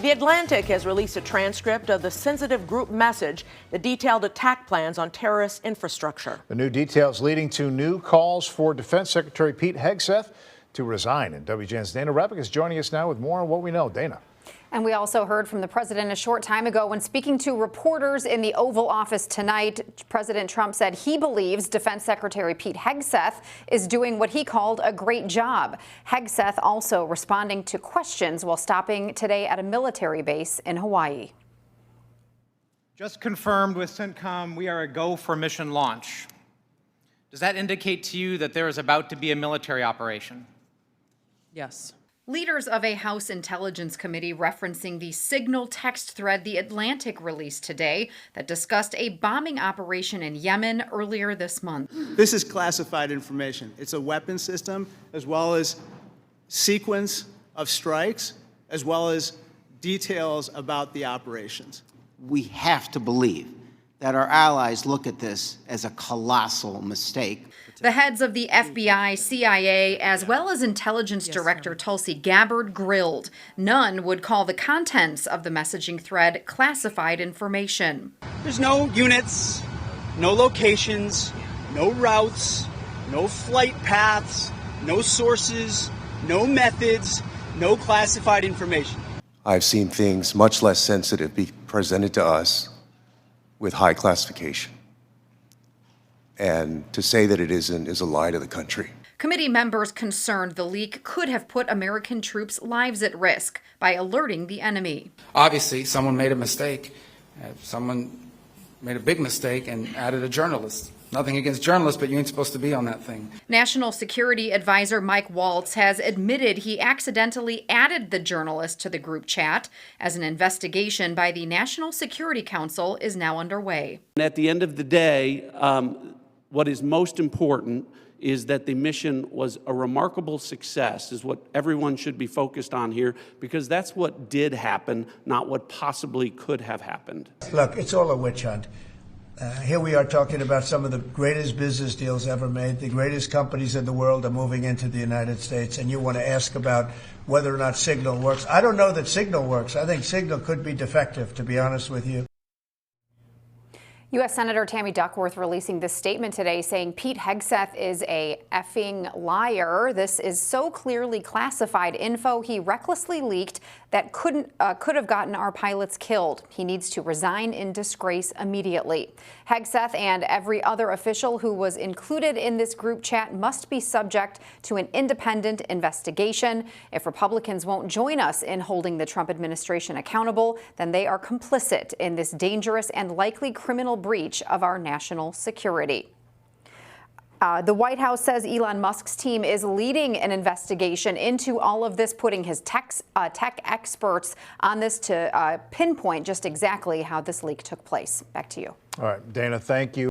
The Atlantic has released a transcript of the sensitive group message that detailed attack plans on terrorist infrastructure. The new details leading to new calls for Defense Secretary Pete Hegseth to resign. And WGN's Dana Repic is joining us now with more on what we know. Dana. And we also heard from the president a short time ago when speaking to reporters in the Oval Office tonight. President Trump said he believes Defense Secretary Pete Hegseth is doing what he called a great job. Hegseth also responding to questions while stopping today at a military base in Hawaii. Just confirmed with CENTCOM, we are a go for mission launch. Does that indicate to you that there is about to be a military operation? Yes. Leaders of a House Intelligence Committee referencing the signal text thread The Atlantic released today that discussed a bombing operation in Yemen earlier this month. This is classified information. It's a weapon system, as well as sequence of strikes, as well as details about the operations. We have to believe that our allies look at this as a colossal mistake. The heads of the FBI, CIA, as well as Intelligence Director Tulsi Gabbard grilled. None would call the contents of the messaging thread classified information. There's no units, no locations, no routes, no flight paths, no sources, no methods, no classified information. I've seen things much less sensitive be presented to us with high classification. And to say that it isn't is a lie to the country. Committee members concerned the leak could have put American troops' lives at risk by alerting the enemy. Obviously, someone made a mistake. Someone made a big mistake and added a journalist. Nothing against journalists, but you ain't supposed to be on that thing. National Security Advisor Mike Waltz has admitted he accidentally added the journalist to the group chat, as an investigation by the National Security Council is now underway. At the end of the day, what is most important is that the mission was a remarkable success, is what everyone should be focused on here, because that's what did happen, not what possibly could have happened. Look, it's all a witch hunt. Here we are talking about some of the greatest business deals ever made. The greatest companies in the world are moving into the United States, and you want to ask about whether or not Signal works. I don't know that Signal works. I think Signal could be defective, to be honest with you. U.S. Senator Tammy Duckworth releasing this statement today saying Pete Hegseth is a effing liar. This is so clearly classified info he recklessly leaked that could have gotten our pilots killed. He needs to resign in disgrace immediately. Hegseth and every other official who was included in this group chat must be subject to an independent investigation. If Republicans won't join us in holding the Trump administration accountable, then they are complicit in this dangerous and likely criminal breach of our national security. The White House says Elon Musk's team is leading an investigation into all of this, putting his tech experts on this to pinpoint just exactly how this leak took place. Back to you. All right, Dana, thank you.